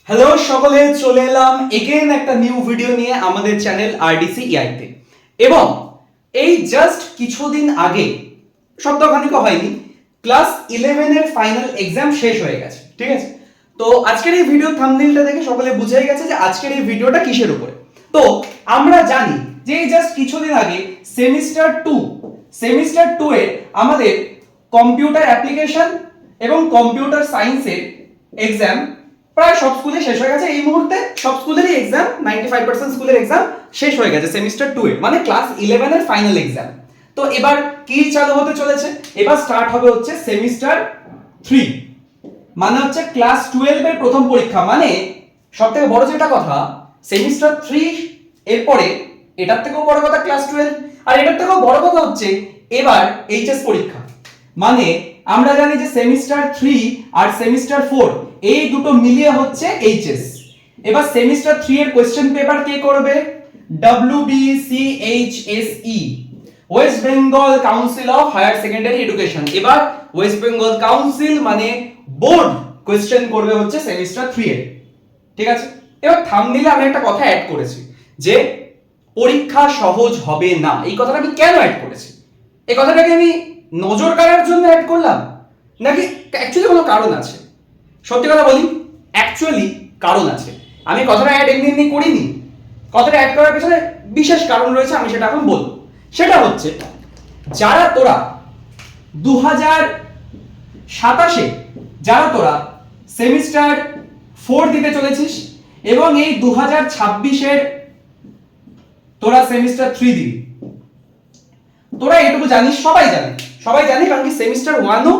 Hello সকলে, চলে এলাম এগেন একটা নিউ ভিডিও নিয়ে আমাদের চ্যানেল আরডিসি ইআইতে। এবং এই জাস্ট কিছুদিন আগে, সপ্তাহখানিকও হয়নি, ক্লাস 11 এর ফাইনাল এক্সাম শেষ হয়ে গেছে। ঠিক আছে, তো আজকের এই ভিডিও থাম্বনেইলটা দেখে সকলে বুঝেই গেছে যে আজকের এই ভিডিওটা কিসের উপরে। তো আমরা জানি যে এই জাস্ট কিছুদিন আগে সেমিস্টার 2 এর আমাদের কম্পিউটার অ্যাপ্লিকেশন এবং কম্পিউটার সায়েন্সের এক্সাম প্রায় সব স্কুলে শেষ হয়ে গেছে। এই মুহূর্তে সব স্কুলেরই এক্সাম, 95% স্কুলের এক্সাম শেষ হয়ে গেছে সেমিস্টার 2 এর, মানে ক্লাস 11 এর ফাইনাল এক্সাম। তো এবার কি চালু হতে চলেছে, এবার স্টার্ট হবে হচ্ছে সেমিস্টার 3, মানে হচ্ছে ক্লাস 12 এর প্রথম পরীক্ষা। মানে সবথেকে বড় যেটা কথা, সেমিস্টার 3 এর পরে এটার থেকেও বড় কথা ক্লাস 12, আর এটার থেকেও বড় কথা হচ্ছে এবার এইচএস পরীক্ষা। মানে আমরা জানি যে সেমিস্টার 3 আর সেমিস্টার 4 এই দুটো মিলিয়ে হচ্ছে এইচএস। এবার সেমিস্টার 3 এর কোশ্চেন পেপার কে করবে? WBCHSE, West Bengal council of higher secondary education. এবার ওয়েস্ট বেঙ্গল কাউন্সিল মানে বোর্ড কোশ্চেন করবে হচ্ছে সেমিস্টার 3 এর। ঠিক আছে, এবার থাম্বনেইলে আমি একটা কথা অ্যাড করেছি যে পরীক্ষা সহজ হবে না। এই কথাটা আমি কেন অ্যাড করেছি? এই কথাটাকে আমি নজর কাড়ার জন্য অ্যাড করলাম, নাকি অ্যাকচুয়ালি কোনো কারণ আছে? সত্যি কথা বলি, অ্যাকচুয়ালি কারণ আছে। আমি কথাটা অ্যাড এমনি এমনি করিনি, কথাটা অ্যাড করার পেছনে বিশেষ কারণ রয়েছে, আমি সেটা এখন বলবো। সেটা হচ্ছে, যারা তোরা 2027-এ যারা তোরা সেমিস্টার 4 দিতে চলেছিস এবং এই 2026-এর তোরা সেমিস্টার 3 দিবি, তোরা এটুকু জানিস, সবাই জানে কারণ কি সেমিস্টার 1ও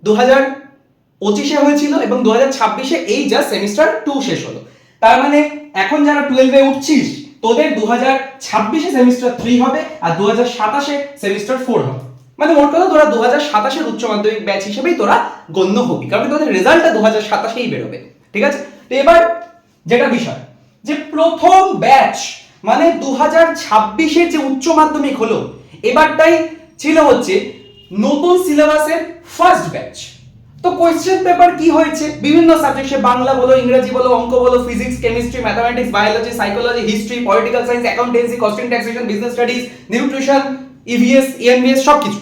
2025-এ হয়েছিল এবং 2026-এ এই জাস্ট সেমিস্টার 2 শেষ হলো। তার মানে এখন যারা 12-এ উঠছিস, তোদের 2026-এ সেমিস্টার 3 হবে আর 2027-এ সেমিস্টার 4 হবে। মানে মোট কথা তোরা 2027-এর উচ্চ মাধ্যমিক ব্যাচ হিসেবেই তোরা গণ্য হবি, কারণ তোদের রেজাল্টটা 2027-এই বেরোবে। ঠিক আছে, তো এবার যেটা বিষয়, যে প্রথম ব্যাচ মানে 2026-এর যে উচ্চ মাধ্যমিক হলো, এবারটাই ছিল হচ্ছে নতুন সিলেবাসের ফার্স্ট ব্যাচ। তো কোশ্চেন পেপার কি হয়েছে বিভিন্ন সাবজেক্টে, বাংলা বলো, ইংরেজি বলো, অঙ্ক বলো, physics, chemistry, mathematics, biology, psychology, history, political science, accountancy, costing, taxation, business studies, nutrition, EVS, EMBS, সবকিছু,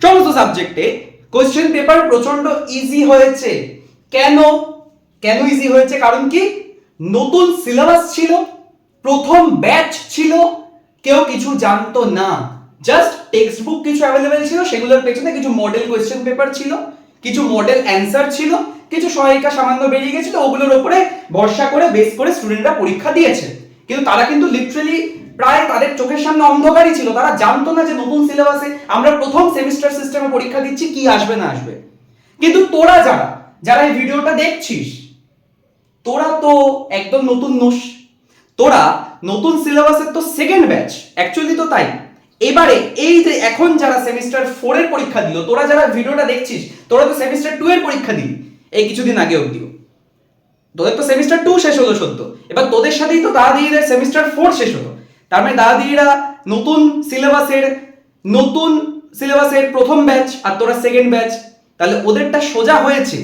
সমস্ত সাবজেক্টে কোশ্চেন পেপার প্রচন্ড ইজি হয়েছে। কেন ইজি হয়েছে? কারণ কি নতুন সিলেবাস ছিল, প্রথম ব্যাচ ছিল, কেউ কিছু জানতো না, জাস্ট টেক্সট বুক কিছু অ্যাভেলেবেল ছিল, সেগুলোর পেছনে কিছু মডেল কোশ্চেন পেপার ছিল, কিছু মডেল অ্যান্সার ছিল, কিছু সহায়িকা সামান্য বেরিয়ে গেছিল, ওগুলোর উপরে ভরসা করে বেস করে স্টুডেন্টরা পরীক্ষা দিয়েছে। কিন্তু তারা কিন্তু লিটারালি প্রায় তাদের চোখের সামনে অন্ধকারই ছিল, তারা জানতো না যে নতুন সিলেবাসে আমরা প্রথম সেমিস্টার সিস্টেমে পরীক্ষা দিচ্ছি, কি আসবে না আসবে। কিন্তু তোরা যারা এই ভিডিওটা দেখছিস, তোরা তো একদম নতুন নোস, তোরা নতুন সিলেবাসের তো সেকেন্ড ব্যাচ, অ্যাকচুয়ালি তো তাই। এবারে এই যে এখন যারা সেমিস্টার 4 এর পরীক্ষা দিল, তোরা যারা ভিডিওটা দেখছিস, তোরা তো সেমিস্টার 2 এর পরীক্ষা দিবি এই কিছুদিন আগে অবধিও। তোদের তো সেমিস্টার 2 শেষ হলো সদ্য, এবার তোদের সাথেই তো দাদাদিদিদের সেমিস্টার 4 শেষ হলো। তার মানে দাদাদিদিরা নতুন সিলেবাসের প্রথম ব্যাচ আর তোরা সেকেন্ড ব্যাচ, তাহলে ওদেরটা সোজা হয়েছে।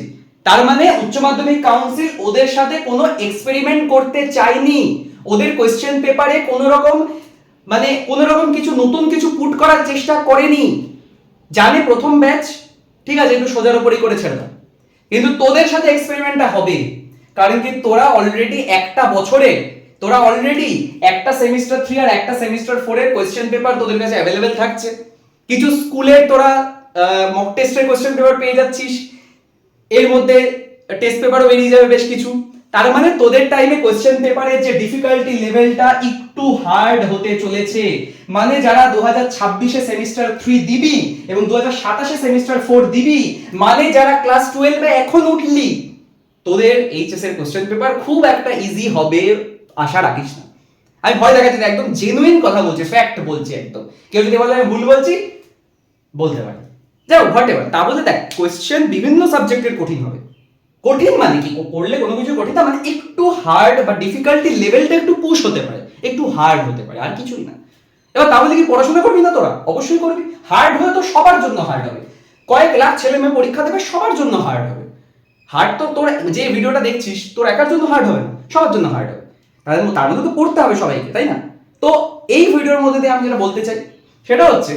তার মানে উচ্চ মাধ্যমিক কাউন্সিল ওদের সাথে কোনো এক্সপেরিমেন্ট করতে চায়নি, ওদের কোশ্চেন পেপারে কোনো রকম কিছু নতুন কিছু পুট করার চেষ্টা করেনি। জানে প্রথম ব্যাচ, ঠিক আছে, একটু সোজার উপরই করে ছেড়ে দাও। কিন্তু তোদের সাথে এক্সপেরিমেন্টটা হবে, কারণ কি তোরা অলরেডি একটা সেমিস্টার 3 আর একটা সেমিস্টার 4 এর কোশ্চেন পেপার তোদের কাছে অ্যাভেলেবেল থাকছে। কিছু স্কুলের তোরা মক টেস্টের কোশ্চেন পেপার পেয়ে যাচ্ছিস, এর মধ্যে টেস্ট পেপারও বেরিয়ে যাবে বেশ কিছু। তার মানে তোদের টাইমে কোশ্চেন পেপারের যে ডিফিকাল্টি লেভেলটা একটু হার্ড হতে চলেছে। মানে যারা 2026-এ সেমিস্টার 3 দিবি এবং 2027-এ সেমিস্টার 4 দিবি, মানে যারা ক্লাস 12-এ এখন উঠলি, তোদের এইচএস এর কোশ্চেন পেপার খুব একটা ইজি হবে আশা রাখিস না। আমি ভয় দেখাচ্ছি না, একদম জেনুইন কথা বলছি, ফ্যাক্ট বলছি একদম। কেউ যদি বলে আমি ভুল বলছি, বলতে পারি, যাও হোয়াট এভার। তা বলে দেখ, কোশ্চেন বিভিন্ন সাবজেক্টের কঠিন হবে। কঠিন মানে কি, পড়লে কোনো কিছু কঠিন না, মানে একটু হার্ড বা ডিফিকাল্টি লেভেলটা একটু পুশ হতে পারে, একটু হার্ড হতে পারে, আর কিছুই না। এবার তাহলে কি পড়াশোনা করবি না তোরা? অবশ্যই করবি। হার্ড হলে তো সবার জন্য হার্ড হবে, কয়েক লাখ ছেলে মেয়ে পরীক্ষা দেবে, সবার জন্য হার্ড হবে। হার্ড তো তোর যে ভিডিওটা দেখছিস তোর একার জন্য হার্ড হবে না, সবার জন্য হার্ড হবে, তার মধ্যে তো পড়তে হবে সবাইকে, তাই না? তো এই ভিডিওর মধ্যে দিয়ে আমি যেটা বলতে চাই সেটা হচ্ছে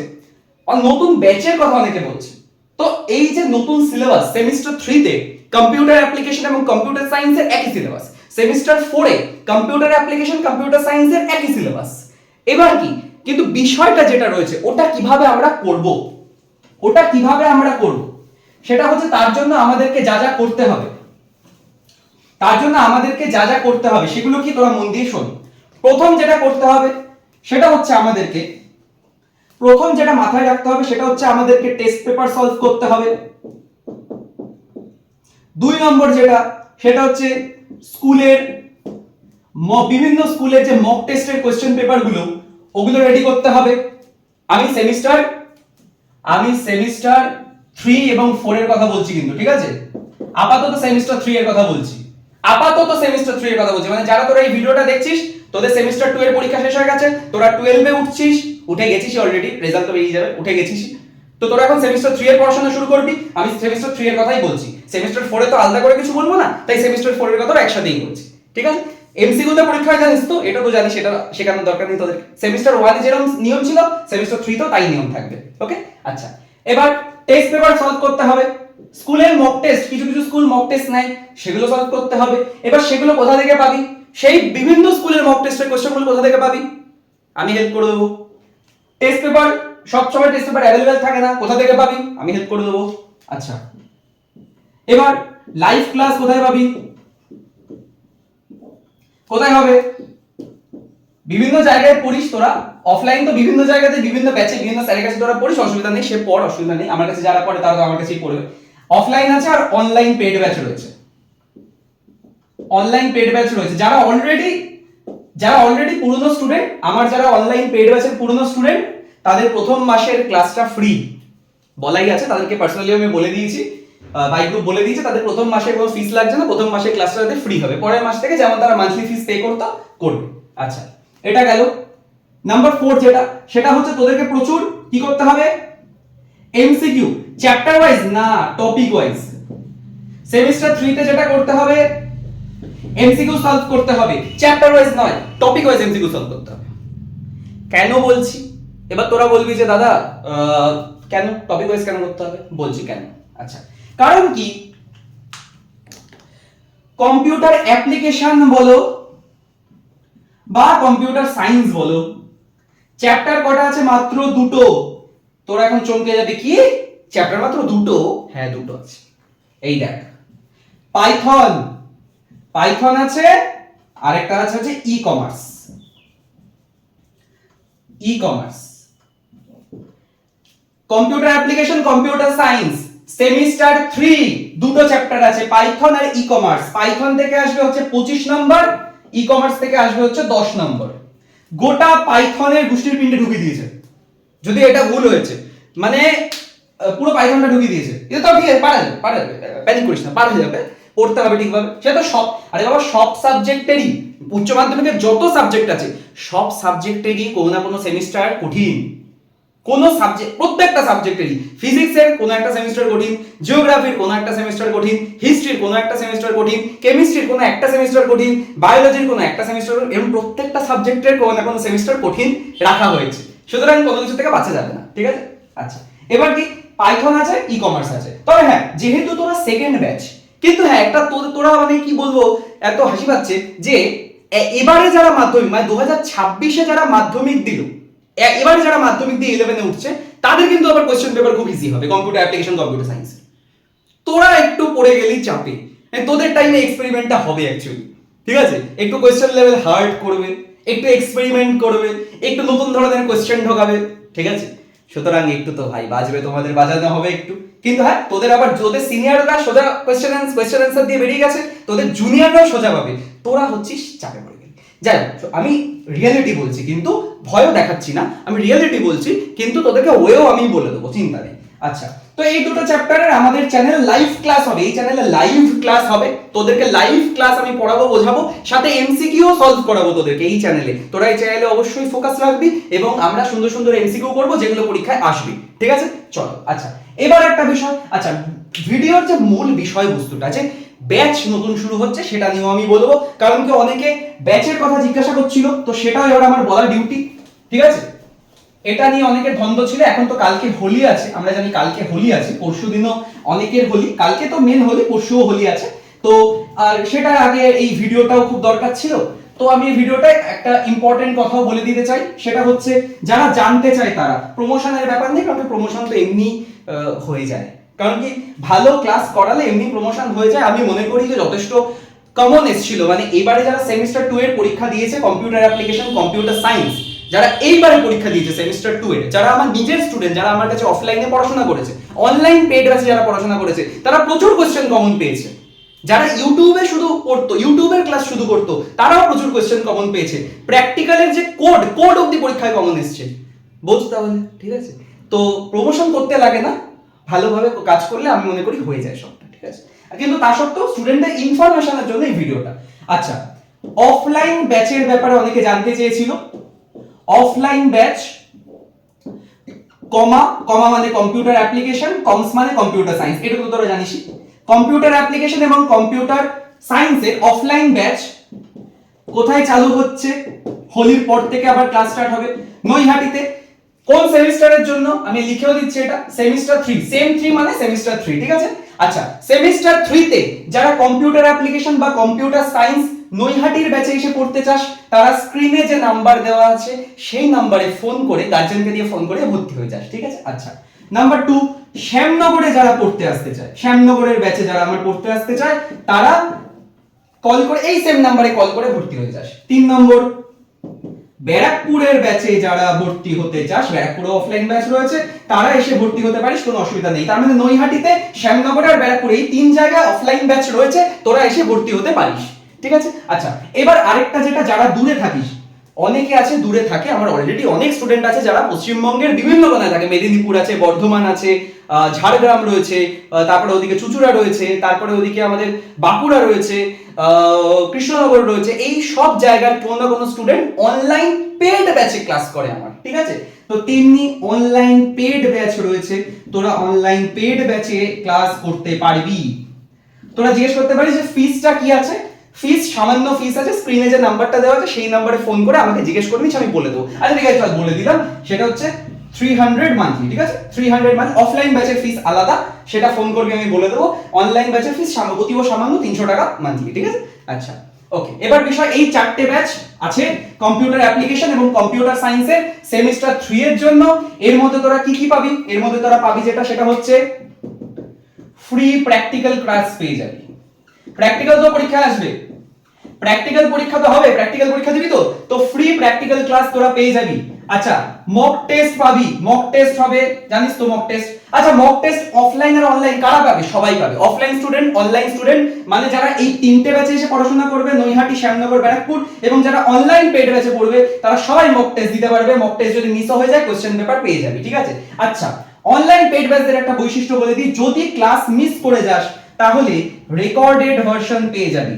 নতুন ব্যাচের কথা অনেকে বলছে। তো এই যে নতুন সিলেবাস সেমিস্টার 3 তে কম্পিউটার অ্যাপ্লিকেশন এবং কম্পিউটার সায়েন্সের একই syllabus, semester 4 a computer application computer সায়েন্সের একই সিলেবাস। এবার কি কিন্তু বিষয়টা যেটা রয়েছে ওটা কিভাবে আমরা করব, সেটা হচ্ছে তার জন্য আমাদেরকে যা যা করতে হবে, সেগুলো কি তোরা মন দিয়ে শোন। প্রথম যেটা করতে হবে সেটা হচ্ছে আমাদেরকে যেটা মাথায় রাখতে হবে সেটা হচ্ছে আমাদেরকে টেস্ট পেপার সলভ করতে হবে। 2 নম্বর সেটা হচ্ছে বিভিন্ন স্কুলের যে মক টেস্টের কোশ্চেন পেপার গুলো ওগুলো রেডি করতে হবে। আমি সেমিস্টার 3 এবং 4 এর কথা বলছি কিন্তু, ঠিক আছে? আপাতত সেমিস্টার 3 এর কথা বলছি, মানে যারা তোরা এই ভিডিওটা দেখছিস তোদের সেমিস্টার 2 এর পরীক্ষা শেষ হয়ে গেছে, তোরা 12 এ উঠে গেছিস অলরেডি, রেজাল্ট তো বেরিয়ে যাবে, উঠে গেছিস, তো তোরা এখন সেমিস্টার 3 এর পড়াশোনা শুরু করবি। আমি সেমিস্টার 3 এর কথাই বলছি, সেমিস্টার 4 এ তো আলাদা করে কিছু বলবো না, তাই সেমিস্টার 4 এর কথাও একসাথেই বলছি, ঠিক আছে? এমসিকিউ তে পরীক্ষা হয় জানিস তো, এটা তো জানিস, এটা শেখানোর দরকার নেই তোদের। সেমিস্টার 1 এ যেরকম নিয়ম ছিল সেমিস্টার 3 তেও তাই নিয়ম থাকবে, ওকে? আচ্ছা, এবার টেস্ট পেপার সলভ করতে হবে। স্কুলের মক টেস্ট, কিছু স্কুল মক টেস্ট নেয়, সেগুলো সলভ করতে হবে। এবার সেগুলো কোথা থেকে পাবি? সেই বিভিন্ন স্কুলের মক টেস্টের কোশ্চেনগুলো কোথা থেকে পাবি? আমি হেল্প করে দেবো। টেস্ট পেপার সবসময় টেস্ট পেপার অ্যাভেলেবেল থাকে না, কোথা থেকে পাবি? আমি হেল্প করে দেবো। আচ্ছা, এবার লাইভ ক্লাস কোথায় পাবি? কোথায় হবে? বিভিন্ন জায়গায় পড়িস তোরা, অফলাইন তো বিভিন্ন জায়গাতে বিভিন্ন ব্যাচে বিভিন্ন স্যারের কাছে তোরা পড়িস, অসুবিধা নেই, সে পড়, অসুবিধা নেই, আমার কাছে যারা পড়ে তারা তো আমার কাছেই পড়বে। অফলাইন আছে আর অনলাইন পেড ব্যাচ রয়েছে, যারা অলরেডি পুরনো স্টুডেন্ট, আমার যারা অনলাইন পেড ব্যাচের পুরনো স্টুডেন্ট, তাদের প্রথম মাসের ক্লাসটা ফ্রি বলাই আছে, তাদেরকে পার্সোনালি আমি বলে দিয়েছি, বাই গ্রুপ বলে দিয়েছে, তাদের প্রথম মাসে কোনো ফিস লাগছে না, প্রথম মাসের ক্লাসটা তাদের ফ্রি হবে, পরের মাস থেকে যেমন তারা মান্থলি ফিস পে করবে। আচ্ছা, এটা গেল। নাম্বার 4 সেটা হচ্ছে তোদেরকে প্রচুর কি করতে হবে? এমসিকিউ, চ্যাপ্টার ওয়াইজ না, টপিক ওয়াইজ। সেমিস্টার 3 তে যেটা করতে হবে এমসিকিউ সলভ করতে হবে, চ্যাপ্টার ওয়াইজ নয়, টপিক ওয়াইজ এমসিকিউ সলভ করতে হবে। কেন বলছি? এবার তোরা বলবি যে দাদা কেন টপিক ওয়াইজ কেন করতে হবে? বলছি কেন। আচ্ছা, কারণ কি কম্পিউটার অ্যাপ্লিকেশন বলো বা কম্পিউটার সায়েন্স বলো, চ্যাপ্টার কটা আছে? মাত্র 2টো। তোরা এখন চমকে যাবে, কি চ্যাপ্টার মাত্র 2টো? হ্যাঁ, 2টো আছে। এই দেখ, পাইথন আছে, আরেকটা আছে e commerce. Computer application computer science semester 3 দুটো চ্যাপ্টার আছে, পাইথন আর ই কমার্স। পাইথন থেকে আসবে হচ্ছে 25 নম্বর, ই কমার্স থেকে আসবে হচ্ছে 10 নম্বর। গোটা পাইথনের গুষ্টির পিণ্ডে ঢুকিয়ে দিয়েছে, যদি এটা ভুল হয়েছে, মানে পুরো পাইথনটা ঢুকিয়ে দিয়েছে। এটা তো ঠিক আছে, পারা যাবে, প্যানিক করিস না, পার হয়ে যাবে, পড়তে হবে ঠিকভাবে। সে তো সব, আরে বাবা, সব সাবজেক্টেরই, উচ্চ মাধ্যমিকের যত সাবজেক্ট আছে সব সাবজেক্টেরই কোনো না কোনো সেমিস্টার কঠিন, কোন সাবজেক্ট, প্রত্যেকটা সাবজেক্টেরই, ফিজিক্সের কোনো একটা সেমিস্টার কঠিন, জিওগ্রাফির কোনো একটা সেমিস্টার কঠিন, হিস্ট্রির কোনো একটা সেমিস্টার কঠিন, কেমিস্ট্রির কোনো একটা সেমিস্টার কঠিন, বায়োলজির কোনো একটা সেমিস্টার, এরকম প্রত্যেকটা সাবজেক্টের কোনো না কোনো সেমিস্টার কঠিন রাখা হয়েছে, সুতরাং কোনো কিছু থেকে বাঁচা যাবে না, ঠিক আছে? আচ্ছা, এবার কি পাইথন আছে, ই কমার্স আছে, তবে হ্যাঁ যেহেতু তোরা সেকেন্ড ব্যাচ, কিন্তু হ্যাঁ একটা তোরা মানে কি বলবো, এত হাসি পাচ্ছে যে এবারে যারা মাধ্যমিক, মানে 2026-এ যারা মাধ্যমিক দিল, এবারে যারা মাধ্যমিক দিয়ে 11-এ উঠছে, তাদের কিন্তু আবার কোশ্চেন পেপার খুব ইজি হবে কম্পিউটার অ্যাপ্লিকেশন কম্পিউটার সায়েন্স। তোরা একটু পড়ে গেলি চাপে, তোদের টাইমে এক্সপেরিমেন্টটা হবে অ্যাকচুয়ালি, ঠিক আছে? একটু কোশ্চেন লেভেল হার্ড করবে, একটু এক্সপেরিমেন্ট করবে, একটু নতুন ধরনের কোশ্চেন ঢোকাবে, ঠিক আছে? সুতরাং একটু তো ভাই বাজবে, তোমাদের বাজানো হবে একটু, কিন্তু হ্যাঁ তোদের আবার তোদের সিনিয়ররা সোজা কোশ্চেন অ্যান্সার দিয়ে বেরিয়ে গেছে, তোদের জুনিয়ররাও সোজা পাবে, তোরা হচ্ছিস চাপে পড়ে গেলি। যাই হোক, আমি রিয়েলিটি বলছি, কিন্তু ভয়ও দেখাচ্ছি না, আমি রিয়েলিটি বলছি, কিন্তু তোদেরকে ওয়েও আমি বলে দেবো, চিন্তা নেই। আচ্ছা, তো এই দুটো চ্যাপ্টারের আমাদের চ্যানেলে লাইভ ক্লাস হবে, এই চ্যানেলে লাইভ ক্লাস হবে, তোদেরকে লাইভ ক্লাস আমি পড়াবো, বোঝাবো, সাথে এমসিকিউ সলভ করাবো তোদেরকে এই চ্যানেলে। তোরা এই চ্যানেলে অবশ্যই ফোকাস রাখবি এবং আমরা সুন্দর সুন্দর এমসিকিউ করবো যেগুলো পরীক্ষায় আসবে, ঠিক আছে? চলো, আচ্ছা এবার একটা বিষয়, আচ্ছা ভিডিওর যে মূল বিষয়বস্তুটা, যে ব্যাচ নতুন শুরু হচ্ছে সেটা নিয়েও আমি বলবো, কারণ কি অনেকে ব্যাচের কথা জিজ্ঞাসা করছিল, তো সেটাও এবার আমার বলার ডিউটি। ঠিক আছে, এটা নিয়ে অনেকের দ্বন্দ্ব ছিল। এখন তো কালকে হোলি আছে, আমরা জানি কালকে হোলি আছে, পরশু দিনও অনেকের হোলি, কালকে তো মেন হোলি, পরশুও হোলি আছে। তো আর সেটার আগে এই ভিডিওটাও খুব দরকার ছিল। তো আমি এই ভিডিওটায় একটা ইম্পর্টেন্ট কথাও বলে দিতে চাই, সেটা হচ্ছে যারা জানতে চায় তারা, প্রমোশনের ব্যাপার নেই, কারণ প্রমোশন তো এমনি হয়ে যায়, কারণ কি ভালো ক্লাস করালে এমনি প্রমোশন হয়ে যায়। আমি মনে করি যে যথেষ্ট কমন এসেছিল, মানে এবারে যারা সেমিস্টার 2 এর পরীক্ষা দিয়েছে কম্পিউটার অ্যাপ্লিকেশন কম্পিউটার সায়েন্স, যারা এইবারে পরীক্ষা দিয়েছে সেমিস্টার 2 এর, যারা আমার নিজের স্টুডেন্ট, যারা আমার কাছে অফলাইনে পড়াশোনা করেছে, অনলাইন পেড ব্যাচে যারা পড়াশোনা করেছে, তারা প্রচুর কোশ্চেন কমন পেয়েছে। যারা ইউটিউবে শুধু পড়তো, ইউটিউবের ক্লাস শুধু করতো, তারাও প্রচুর কোশ্চেন কমন পেয়েছে। প্র্যাকটিক্যালের যে কোড অবধি পরীক্ষায় কমন এসেছে, বোঝ তাহলে। ঠিক আছে, তো প্রমোশন করতে লাগে না, ভালোভাবে কাজ করলে আমি মনে করি হয়ে যায় সবটা। ঠিক আছে, কিন্তু তা সত্ত্বেও স্টুডেন্টদের ইনফরমেশনের জন্য এই ভিডিওটা। আচ্ছা, অফলাইন ব্যাচের ব্যাপারে অনেকে জানতে চেয়েছিল। অফলাইন ব্যাচ, কমা কমা মানে কম্পিউটার অ্যাপ্লিকেশন, কমস মানে কম্পিউটার সায়েন্স, এটা তো তোরা জানিস। কম্পিউটার অ্যাপ্লিকেশন এবং কম্পিউটার সায়েন্সের অফলাইন ব্যাচ কোথায় চালু হচ্ছে? হোলির পর থেকে আবার ক্লাস স্টার্ট হবে নৈহাটিতে। কোন সেমিস্টারের জন্য আমি লিখেও দিচ্ছি, এটা সেমিস্টার 3, সেম 3 মানে সেমিস্টার 3। ঠিক আছে, আচ্ছা সেমিস্টার 3 তে যারা কম্পিউটার অ্যাপ্লিকেশন বা কম্পিউটার সায়েন্স নৈহাটির ব্যাচে এসে পড়তে চাস, তারা স্ক্রিনে যে নাম্বার দেওয়া আছে সেই নাম্বারে ফোন করে, গার্জেনকে দিয়ে ফোন করে ভর্তি হয়ে যাস। ঠিক আছে, আচ্ছা নাম্বার 2, শ্যামনগরে যারা পড়তে আসতে চায়, শ্যামনগরের ব্যাচে যারা আমার পড়তে আসতে চায়, তারা কল করে এই সেম নাম্বারে কল করে ভর্তি হয়ে যাস। 3 নম্বর, ব্যারাকপুরের ব্যাচে যারা ভর্তি হতে চাস, ব্যারাকপুরে অফলাইন ব্যাচ রয়েছে, তারা এসে ভর্তি হতে পারিস, কোনো অসুবিধা নেই। তার মানে নৈহাটিতে, শ্যামনগরে আর ব্যারাকপুরে এই 3 জায়গায় অফলাইন ব্যাচ রয়েছে, তোরা এসে ভর্তি হতে পারিস। ঠিক আছে, আচ্ছা এবার আরেকটা যেটা, যারা দূরে থাকিস, অনেকে আছে দূরে থাকে, আমার অলরেডি অনেক স্টুডেন্ট আছে যারা পশ্চিমবঙ্গের বিভিন্ন কোনায় থাকে, মেদিনীপুর আছে, বর্ধমান আছে, ঝাড়গ্রাম রয়েছে, তারপরে ওদিকে চুচুড়া রয়েছে, তারপরে ওদিকে আমাদের বাঁকুড়া রয়েছে, কৃষ্ণনগর রয়েছে, এই সব জায়গার কোনো না কোনো স্টুডেন্ট অনলাইন পেড ব্যাচে ক্লাস করে আমার। ঠিক আছে, তো তেমনি অনলাইন পেড ব্যাচ রয়েছে, তোরা অনলাইন পেড ব্যাচে ক্লাস করতে পারবি। তোরা জিজ্ঞেস করতে পারিস যে ফিসটা কি আছে। ফিস, সামান্য ফিস আছে, স্ক্রিনে যে নাম্বারটা দেওয়া আছে সেই নাম্বারে ফোন করে আমাকে জিজ্ঞেস করে নিস, আমি বলে দেবো। আচ্ছা ঠিক আছে, বলে দিলাম, সেটা হচ্ছে 300 মান্থলি। ঠিক আছে, 300 মান্থলি। অফলাইন ব্যাচের ফিস আলাদা, সেটা ফোন করবি, আমি বলে দেবো। অনলাইন ব্যাচের ফিস অতীব সামান্য 300 টাকা মান্থলি। ঠিক আছে, আচ্ছা ওকে। এবার বিষয়, এই 4টে ব্যাচ আছে কম্পিউটার অ্যাপ্লিকেশন এবং কম্পিউটার সায়েন্সের সেমিস্টার 3 এর জন্য। এর মধ্যে তোরা কি কি পাবি? এর মধ্যে তোরা পাবি যেটা, সেটা হচ্ছে ফ্রি প্র্যাকটিক্যাল ক্লাস পেয়ে যাবি। প্র্যাকটিক্যাল তো পরীক্ষা আসবে, প্র্যাকটিক্যাল পরীক্ষা তো হবে, প্র্যাকটিক্যাল পরীক্ষা দিবি তো ফ্রি প্র্যাকটিক্যাল ক্লাস তোরা পেয়ে যাবি। আচ্ছা মক টেস্ট পাবি, মক টেস্ট হবে, জানিস তো মক টেস্ট। আচ্ছা মক টেস্ট অফলাইন আর অনলাইন কারা পাবে? সবাই পাবে, অফলাইন স্টুডেন্ট, অনলাইন স্টুডেন্ট, মানে যারা এই 3টে ব্যাচে এসে পড়াশোনা করবে, নৈহাটি, শ্যামনগর, ব্যারাকপুর, এবং যারা অনলাইন পেড ব্যাচে পড়বে, তারা সবাই মক টেস্ট দিতে পারবে। মক টেস্ট যদি মিস হয়ে যায়, কোশ্চেন পেপার পেয়ে যাবি। ঠিক আছে, আচ্ছা অনলাইন পেড ব্যাচদের একটা বৈশিষ্ট্য বলে দিই, যদি ক্লাস মিস করে যাস তাহলে রেকর্ডেড ভার্সন পেয়ে যাবি।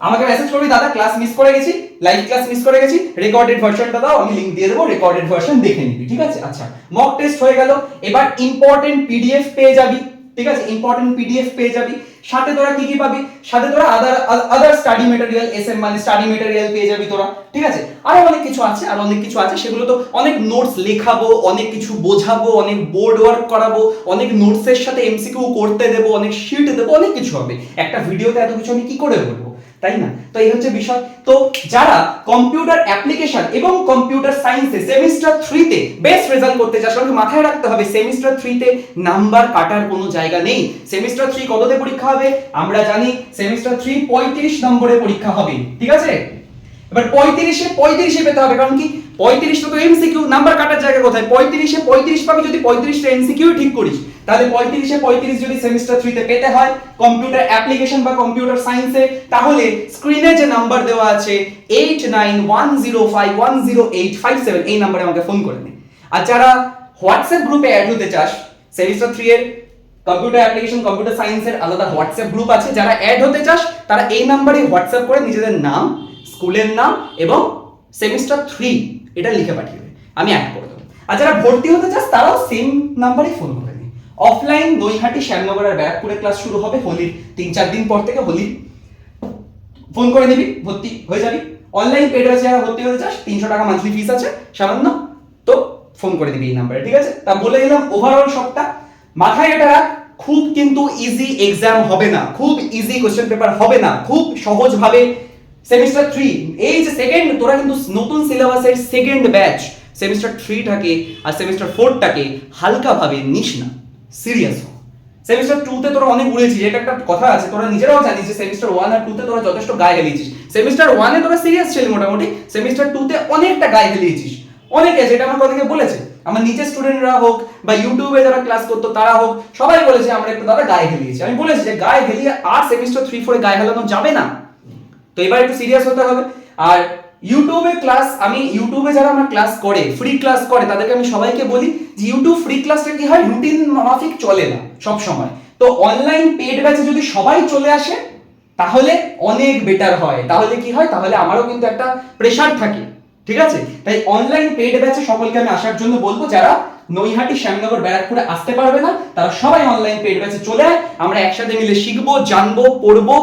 আমাকে মেসেজ করবি, দাদা ক্লাস মিস করে গেছি, লাইভ ক্লাস মিস করে গেছি, রেকর্ডেড ভার্সনটা দাও, আমি লিংক দিয়ে দেবো, রেকর্ডেড ভার্সন দেখে নিবি। ঠিক আছে, আচ্ছা মক টেস্ট হয়ে গেল। এবার ইম্পর্টেন্ট পিডিএফ পেয়ে যাবি। ঠিক আছে, ইম্পর্টেন্ট পিডিএফ পেয়ে যাবি। সাথে তোরা কি কি পাবি? সাথে তোরা আদার স্টাডি ম্যাটেরিয়াল, এসএম মানে স্টাডি ম্যাটেরিয়াল পেয়ে যাবি তোরা। ঠিক আছে, আরো অনেক কিছু আছে, আর অনেক কিছু আছে, সেগুলো তো অনেক নোটস লেখাবো, অনেক কিছু বোঝাবো, অনেক বোর্ড ওয়ার্ক করাবো, অনেক নোটসের সাথে এমসিকিউ করতে দেবো, অনেক শিট দেবো, অনেক কিছু হবে। একটা ভিডিওতে এত কিছু আমি কি করে বলবো, তাই না? তো এই হচ্ছে বিষয়। তো যারা কম্পিউটার অ্যাপ্লিকেশন এবং কম্পিউটার সায়েন্সে সেমিস্টার 3 তে বেস্ট রেজাল্ট করতে চাস, তাহলে মাথায় রাখতে হবে সেমিস্টার 3 তে নাম্বার কাটার কোনো জায়গা নেই। সেমিস্টার 3 কততে পরীক্ষা হবে? আমরা জানি সেমিস্টার 3 35 নম্বরে পরীক্ষা হবে। ঠিক আছে, এবার 35 পেতে হবে, কারণ কি 35টা তো এমসিকিউ, নাম্বার কাটার জায়গা কোথায়? 35 পাবি। যদি 35টা এমসিকিউ ঠিক করিস, তাহলে 35 যদি সেমিস্টার 3 তে পেতে হয় কম্পিউটার অ্যাপ্লিকেশন বা কম্পিউটার সায়েন্সে, তাহলে স্ক্রিনে যে নাম্বার দেওয়া আছে 8910510857 এই নম্বরে আমাকে ফোন করে নে। আর যারা হোয়াটসঅ্যাপ গ্রুপে অ্যাড হতে চাস, সেমিস্টার 3 এর কম্পিউটার অ্যাপ্লিকেশন কম্পিউটার সায়েন্সের আলাদা হোয়াটসঅ্যাপ গ্রুপ আছে, যারা অ্যাড হতে চাস তারা এই নম্বরে হোয়াটসঅ্যাপ করে নিজেদের নাম, স্কুলের নাম এবং সেমিস্টার 3 এটা লিখে পাঠিয়ে দেবে, আমি অ্যাড করে দেবো। আর যারা ভর্তি হতে চাস তারাও সেম নাম্বারে ফোন করে নে। অফলাইন নৈহাটি, শ্যামনগর আর ব্যারাকপুরে ক্লাস শুরু হবে হোলির 3-4 দিন পর থেকে। হোলি ফোন করে নিবি, ভর্তি হয়ে যাবি। অনলাইন পেড আছে, যারা ভর্তি হতে চাস 300 টাকা মান্থলি ফিস আছে সামান্য, তো ফোন করে দিবি এই নাম্বারে, ঠিক আছে? তা বলে দিলাম ওভারঅল সবটা। মাথায় এটা রাখ, খুব কিন্তু ইজি এক্সাম হবে না, খুব ইজি কোশ্চেন পেপার হবে না, খুব সহজ ভাবে সেমিস্টার 3 এই যে সেকেন্ড, তোরা কিন্তু নতুন সিলেবাসের সেকেন্ড ব্যাচ সেমিস্টার 3 টাকে আর সেমিস্টার 4 টাকে হালকা ভাবে নিস না, সিরিয়াস হ। সেমিস্টার 2 তে তোরা অনেক উড়েছিস, এটা একটা কথা আছে, তোরা নিজেরাও জানিস যে সেমিস্টার 1 আর 2 তে তোরা যথেষ্ট গায়ে হেলিয়েছিস। সেমিস্টার 1 এ তোরা সিরিয়াস ছিলি মোটামুটি, সেমিস্টার 2 তে অনেকটা গায়ে হেলিয়েছিস, অনেকে, যেটা আমার কথাকে বলেছে, আমার নিচের স্টুডেন্টরা হোক বা ইউটিউবে যারা ক্লাস করতো তারা হোক, সবাই বলেছে আমরা একটু দাদা গায়ে হেলিয়েছি। আমি বলেছি যে গায়ে হেলিয়ে আর সেমিস্টার 3-4 এ গায়ে হেলানো যাবে না, তো এবার একটু সিরিয়াস হতে হবে। আর ইউটিউবে ক্লাস, আমি ইউটিউবে যারা আমার ক্লাস করে, ফ্রি ক্লাস করে, তাদেরকে আমি সবাইকে বলি যে ইউটিউব ফ্রি ক্লাসটা কি হয়, রুটিন মাফিক চলে না সব সময়। তো অনলাইন পেড ব্যাচে যদি সবাই চলে আসে তাহলে অনেক বেটার হয়, তাহলে কি হয়, তাহলে আমারও কিন্তু একটা প্রেসার থাকে, ঠিক আছে? তাই অনলাইন পেড ব্যাচে সকলকে আমি আসার জন্য বলবো, যারা নৈহাটি, শ্যামনগর, ব্যারাকপুরে আসতে পারবে না তারা সবাই অনলাইন পেড ব্যাচে চলে আয়। আমরা একসাথে মিলে শিখবো, জানবো, পড়বো,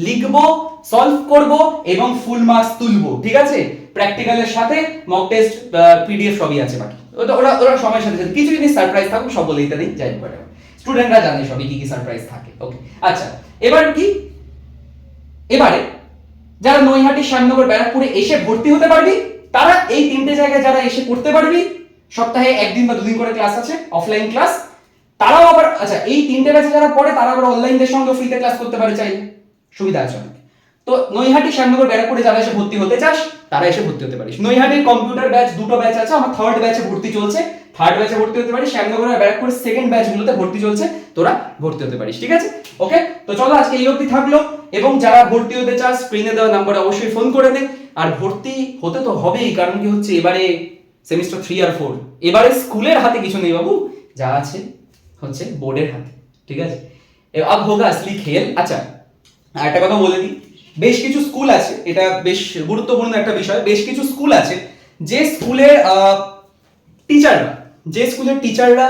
লিখবো, সলভ করব এবং ফুল মার্কস তুলবো, ঠিক আছে? প্র্যাকটিক্যালের সাথে মক টেস্ট, পিডিএফ সবই আছে বাকি। ওরা ওরা সময়ের সাথে সাথে কিছু জিনিস সারপ্রাইজ থাকবে, সব বলে দিতে নেই, যাই হোক স্টুডেন্টরা জানে সবই কি কি সারপ্রাইজ থাকে। ওকে, আচ্ছা, এবার কি, এবারে যারা নৈহাটি, শ্যামনগর, ব্যারাকপুরে এসে ভর্তি হতে পারবি, তারা এই 3টে জায়গায় যারা এসে পড়তে পারবি, সপ্তাহে 1 দিন বা 2 দিন করে ক্লাস আছে, অফলাইন ক্লাস। তারাও আবার, আচ্ছা, এই 3টে ব্যাচে যারা পড়ে তারা আবার অনলাইনদের সঙ্গে ফ্রিতে ক্লাস করতে পারে চাইলে, সুবিধা আছে অনেক। তো নৈহাটি, শ্যামনগর, ব্যারাকপুরে যারা এসে ভর্তি হতে চাস তারা এসে ভর্তি হতে পারিস। নৈহাটির কম্পিউটার ব্যাচ 2টো ব্যাচ আছে, আমার 3rd ব্যাচে ভর্তি চলছে, 3rd ব্যাচে ভর্তি হতে পারিস। শ্যামনগর আর ব্যারাকপুরের 2nd ব্যাচগুলোতে ভর্তি চলছে, তোরা ভর্তি হতে পারিস, ঠিক আছে? ওকে, তো চলো আজকে এই অবধি থাকলো। এবং যারা ভর্তি হতে চাস স্ক্রিনে দেওয়া নম্বরে অবশ্যই ফোন করে দে। আর ভর্তি হতে তো হবেই, কারণ কি হচ্ছে, এবারে সেমিস্টার 3 আর 4, এবারে স্কুলের হাতে কিছু নেই বাবু, যা আছে হচ্ছে বোর্ডের হাতে, ঠিক আছে? আব হোগা আসলি খেল। আচ্ছা, একটা কথা বলে দিই, বেশ কিছু স্কুল আছে, এটা বেশ গুরুত্বপূর্ণ একটা বিষয়, বেশ কিছু স্কুল আছে যে স্কুলের টিচাররা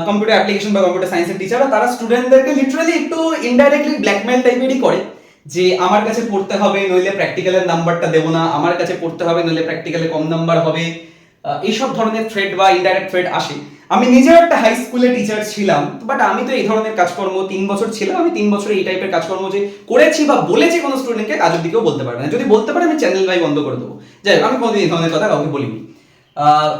কম্পিউটার অ্যাপ্লিকেশন বা কম্পিউটার সায়েন্সের টিচাররা, তারা স্টুডেন্টদেরকে লিটারালি একটু ইনডাইরেক্টলি ব্ল্যাকমেল টাইপেরই করে, যে আমার কাছে পড়তে হবে নইলে প্র্যাকটিক্যালের নাম্বারটা দেবো না, আমার কাছে পড়তে হবে নইলে প্র্যাকটিক্যালে কম নাম্বার হবে, এইসব ধরনের থ্রেট বা ইনডাইরেক্ট থ্রেট আসে। আমি নিজেও একটা হাই স্কুলে টিচার ছিলাম, বাট আমি তো এই ধরনের কাজকর্ম 3 বছর ছিলাম, আমি 3 বছরে এই টাইপের কাজকর্ম যে করেছি বা বলেছি কোনো স্টুডেন্টকে, আজ অব্দি কেউ বলতে পারবে না। যদি বলতে পারে আমি চ্যানেল ভাই বন্ধ করে দেবো। যাই হোক, আমি কোনোদিন এই ধরনের কথা কাউকে বলিনি।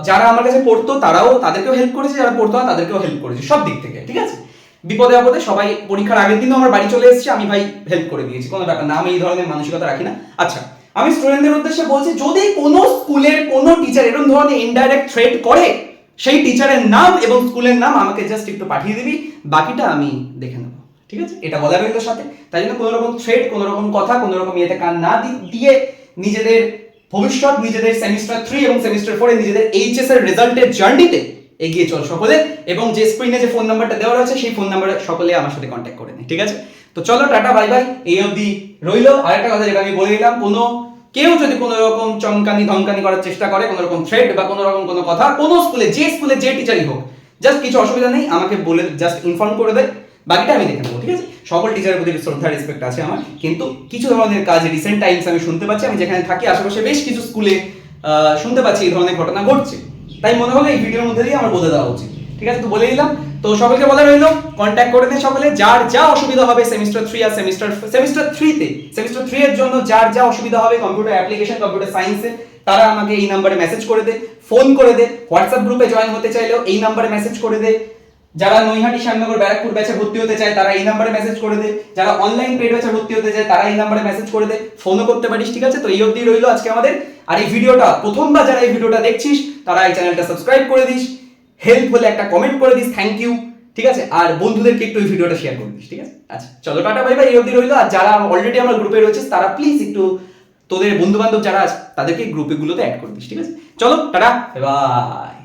যারা আমার কাছে পড়তো তারাও, তাদেরকেও হেল্প করেছি, যারা পড়তো না তাদেরকেও হেল্প করেছি, সব দিক থেকে, ঠিক আছে? বিপদে আপদে সবাই, পরীক্ষার আগের দিনও আমার বাড়ি চলে এসেছে, আমি ভাই হেল্প করে দিয়েছি, কোনো ব্যাপার না, আমি এই ধরনের মানসিকতা রাখি না। আচ্ছা, আমি স্টুডেন্টদের উদ্দেশ্যে বলছি, যদি কোনো স্কুলের কোনো টিচার এরকম ধরনের ইনডাইরেক্ট থ্রেট করে, সেই টিচারের নাম এবং স্কুলের নাম আমাকে জাস্ট একটু পাঠিয়ে দিবি, বাকিটা আমি দেখে নেব, ঠিক আছে? এটা বলা রইল সাথে। তাই জন্য কোনো রকম থ্রেট, কোনো রকম কথা, কোনো রকম ইয়েতে কান না দিয়ে নিজেদের ভবিষ্যৎ, নিজেদের সেমিস্টার 3 এবং সেমিস্টার 4 এ নিজেদের এইচএস এর রেজাল্টের জার্নিতে এগিয়ে চল সকলে। এবং যে স্ক্রিনে যে ফোন নাম্বারটা দেওয়া রয়েছে সেই ফোন নাম্বারে সকলে আমার সাথে কন্ট্যাক্ট করে নে, ঠিক আছে? তো চলো, টাটা, বাই বাই, এই অবধি রইলো। আরেকটা কথা যেটা আমি বলে দিলাম, কোনো কেউ যদি কোনো রকম চমকানি ধমকানি করার চেষ্টা করে, কোনো রকম থ্রেট বা কোনো রকম কোনো কথা, কোনো স্কুলে যে টিচারই হোক, জাস্ট কিছু অসুবিধা নেই, আমাকে বলে জাস্ট ইনফর্ম করে দেয়, বাকিটা আমি দেখে নেবো, ঠিক আছে? সকল টিচারের প্রতি শ্রদ্ধা, রেসপেক্ট আছে আমার, কিন্তু কিছু ধরনের কাজ রিসেন্ট টাইমস আমি শুনতে পাচ্ছি, আমি যেখানে থাকি আশেপাশে বেশ কিছু স্কুলে শুনতে পাচ্ছি এই ধরনের ঘটনা ঘটছে, তাই মনে হলো এই ভিডিওর মধ্যে দিয়ে আমার বলে দেওয়া উচিত, ঠিক আছে? তো বলে দিলাম। তো সকলকে বলা রইলো, কন্ট্যাক্ট করে দেন সকলে, যার যা অসুবিধা হবে সেমিস্টার 3 আর সেমিস্টার 3 এর জন্য যার যা অসুবিধা হবে কম্পিউটার অ্যাপ্লিকেশন, কম্পিউটার সায়েন্সে, তারা আমাকে এই নাম্বারে মেসেজ করে দে, ফোন করে দে, হোয়াটসঅ্যাপ গ্রুপে জয়েন হতে চাইলেও এই নাম্বারে মেসেজ করে দে, যারা নৈহাটি, শ্যামনগর, ব্যারাকপুর ব্যাচে ভর্তি হতে চায় তারা এই নাম্বারে মেসেজ করে দে, যারা অনলাইন পেড ব্যাচে ভর্তি হতে চায় তারা এই নাম্বারে মেসেজ করে দে, ফোনও করতে পারিস, ঠিক আছে? তো এই অবধি রইলো আজকে আমাদের। আর এই ভিডিওটা প্রথমবার যারা এই ভিডিওটা দেখছিস তারা এই চ্যানেলটা সাবস্ক্রাইব করে দিস, হেল্প হলে একটা কমেন্ট করে দিস, থ্যাংক ইউ, ঠিক আছে? আর বন্ধুদেরকে একটু এই ভিডিওটা শেয়ার করে দিস, ঠিক আছে? আচ্ছা, চলো, টাটা, বাই বাই, এই অবধি রইলো। আর যারা অলরেডি আমার গ্রুপে রয়েছে তারা প্লিজ একটু তোদের বন্ধু বান্ধব যারা আছে তাদেরকে গ্রুপে গুলোতে অ্যাড করে দিস, ঠিক আছে? চলো, টাটা, বাই।